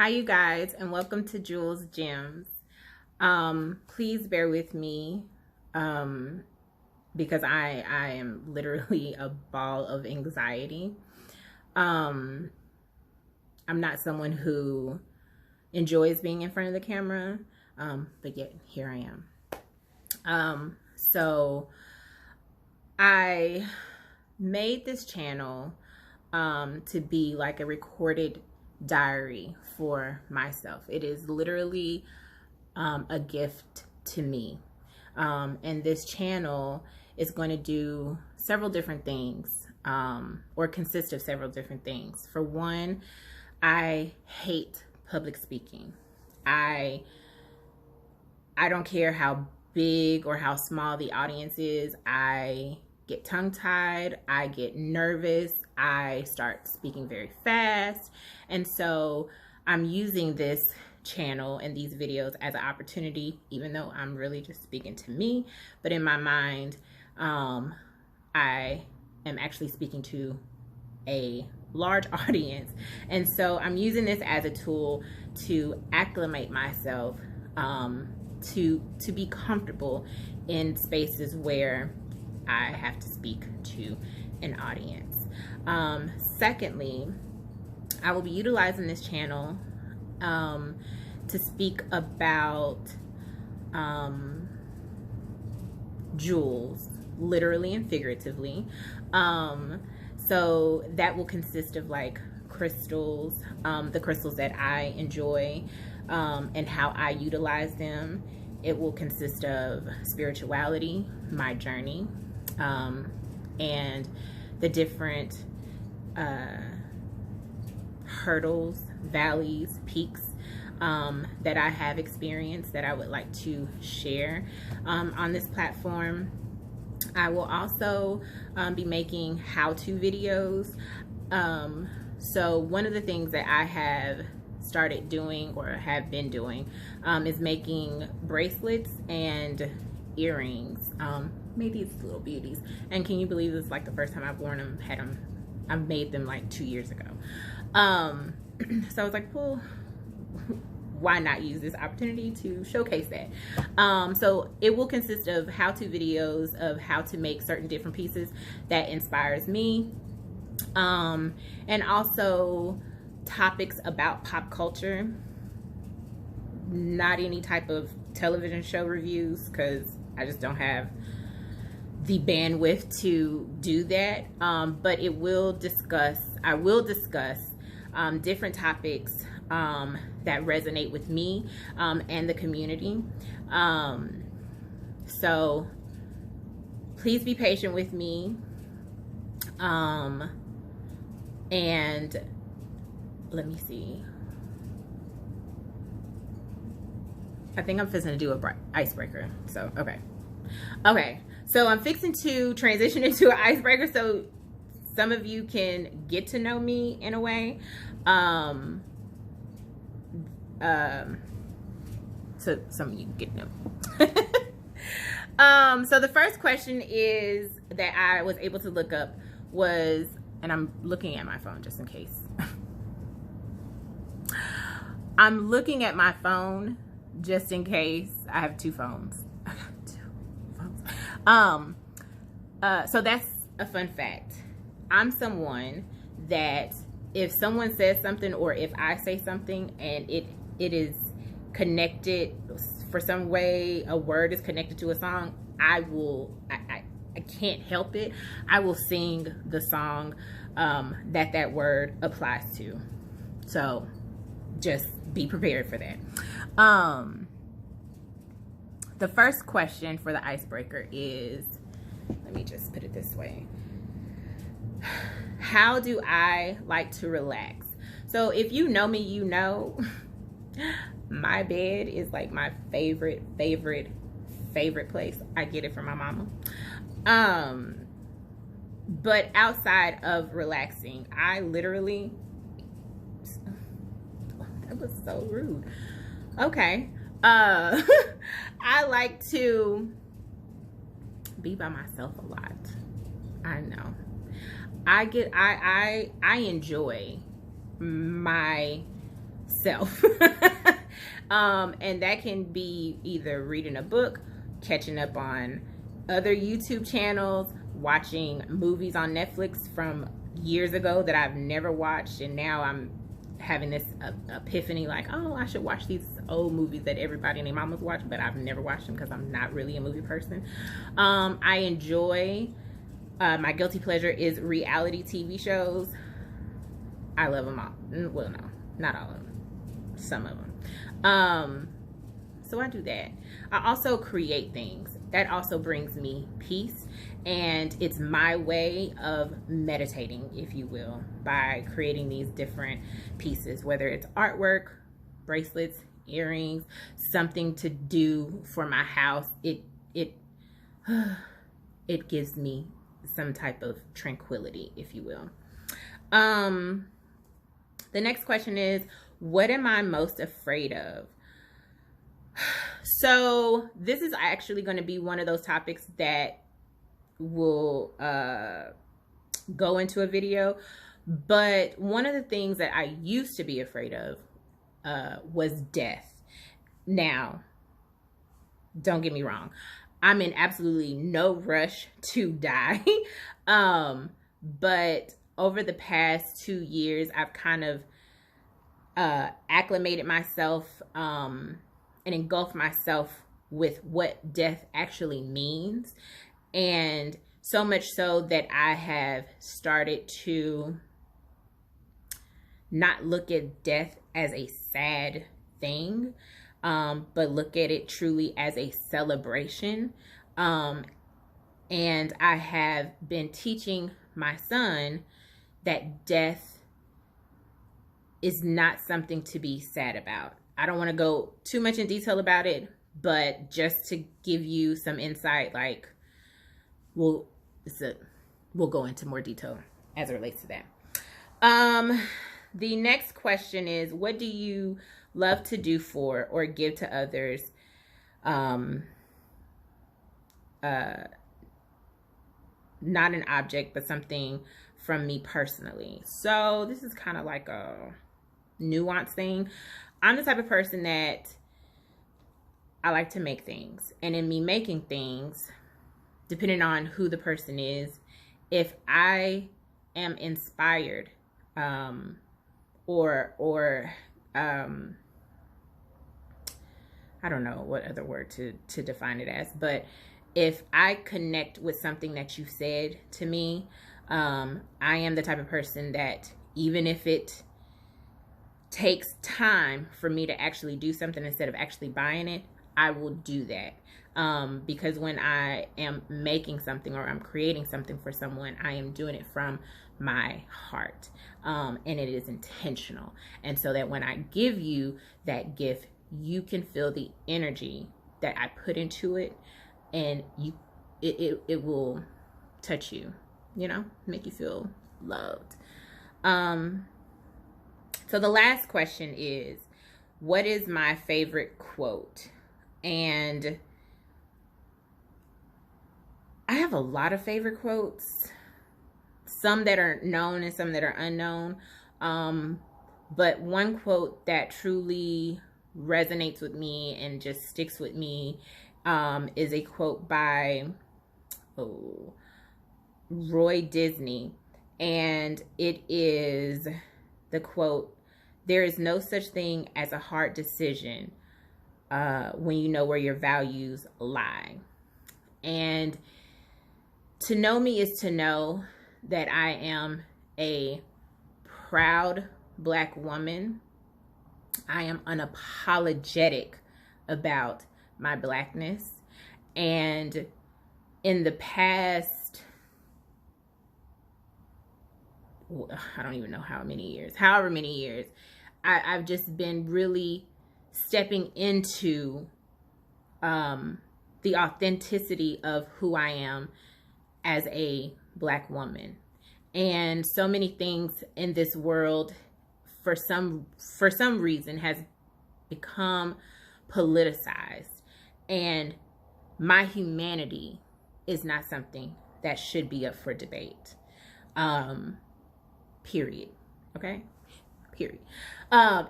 Hi, you guys, and welcome to Jewell's Gems. Please bear with me because I am literally a ball of anxiety. I'm not someone who enjoys being in front of the camera, but yet here I am. So I made this channel to be like a recorded diary for myself. It is literally a gift to me. And this channel is going to do several different things, or consist of several different things. For one, I hate public speaking. I don't care how big or how small the audience is. I get tongue-tied, I get nervous, I start speaking very fast. And so I'm using this channel and these videos as an opportunity, even though I'm really just speaking to me, but in my mind, I am actually speaking to a large audience. And so I'm using this as a tool to acclimate myself, to be comfortable in spaces where I have to speak to an audience. Secondly, I will be utilizing this channel to speak about jewels, literally and figuratively. So that will consist of like crystals, the crystals that I enjoy, and how I utilize them. It will consist of spirituality, my journey, and the different hurdles, valleys, peaks that I have experienced that I would like to share on this platform. I will also be making how-to videos. So one of the things that I have started doing or have been doing is making bracelets and earrings. Made these little beauties, and can you believe this is like the first time I've worn them? I've made them like 2 years ago. So I was like, well, why not use this opportunity to showcase that? So it will consist of how-to videos of how to make certain different pieces that inspires me, and also topics about pop culture. Not any type of television show reviews, because I just don't have the bandwidth to do that, but I will discuss different topics that resonate with me and the community. So please be patient with me, and let me see. I think I'm fixing to do a icebreaker. So okay. So I'm fixing to transition into an icebreaker so some of you can get to know me in a way. So some of you get to know. So the first question is that I was able to look up was, and I'm looking at my phone just in case. I'm looking at my phone just in case. I have two phones. So that's a fun fact. I'm someone that if someone says something, or if I say something and it is connected for some way, a word is connected to a song, I can't help it. I will sing the song that word applies to. So just be prepared for that. The first question for the icebreaker is, let me just put it this way. How do I like to relax? So if you know me, you know my bed is like my favorite place. I get it from my mama. But outside of relaxing, I literally, that was so rude. Okay. I like to be by myself a lot. I know. I enjoy my myself. And that can be either reading a book, catching up on other YouTube channels, watching movies on Netflix from years ago that I've never watched, and now I'm having this epiphany like, oh, I should watch these old movies that everybody and their mama's watching, but I've never watched them because I'm not really a movie person. I enjoy, my guilty pleasure is reality TV shows. I love them all. Well, no, not all of them. Some of them. So I do that. I also create things. That also brings me peace. And it's my way of meditating, if you will, by creating these different pieces, whether it's artwork, bracelets, earrings, something to do for my house. It gives me some type of tranquility, if you will. The next question is, what am I most afraid of? So this is actually going to be one of those topics that will go into a video. But one of the things that I used to be afraid of was death. Now, don't get me wrong. I'm in absolutely no rush to die. But over the past 2 years, I've kind of acclimated myself and engulfed myself with what death actually means. And so much so that I have started to not look at death as a sad thing, but look at it truly as a celebration. And I have been teaching my son that death is not something to be sad about. I don't want to go too much in detail about it, but just to give you some insight, like, we'll go into more detail as it relates to that. The next question is, what do you love to do for or give to others? Not an object, but something from me personally. So this is kind of like a nuanced thing. I'm the type of person that I like to make things. And in me making things, depending on who the person is, if I am inspired, or I don't know what other word to define it as, but if I connect with something that you said to me, I am the type of person that even if it takes time for me to actually do something instead of actually buying it, I will do that. Because when I am making something or I'm creating something for someone, I am doing it from my heart. And it is intentional. And so that when I give you that gift, you can feel the energy that I put into it, and it will touch you, you know, make you feel loved. So the last question is, what is my favorite quote? And I have a lot of favorite quotes, some that are known and some that are unknown. But one quote that truly resonates with me and just sticks with me is a quote by Roy Disney. And it is the quote, "There is no such thing as a hard decision when you know where your values lie." And to know me is to know that I am a proud Black woman. I am unapologetic about my Blackness. And in the past, I don't even know however many years, I've just been really stepping into the authenticity of who I am as a Black woman. And so many things in this world, for some reason, has become politicized. And my humanity is not something that should be up for debate. Period. Okay? period.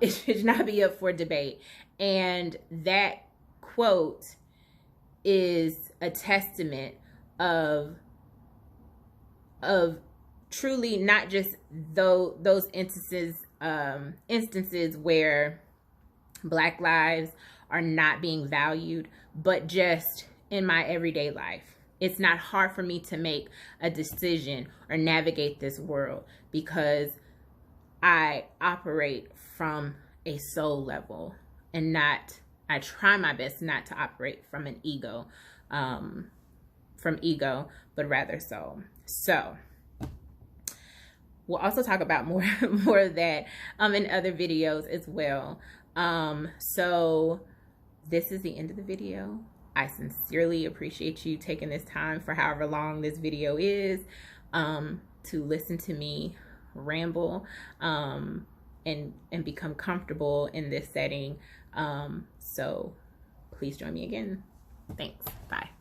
It should not be up for debate. And that quote is a testament of truly not just those instances where Black lives are not being valued, but just in my everyday life. It's not hard for me to make a decision or navigate this world because I operate from a soul level and not, I try my best not to operate from an ego, but rather soul. So we'll also talk about more of that in other videos as well. So this is the end of the video. I sincerely appreciate you taking this time for however long this video is to listen to me ramble and become comfortable in this setting. So please join me again. Thanks. Bye.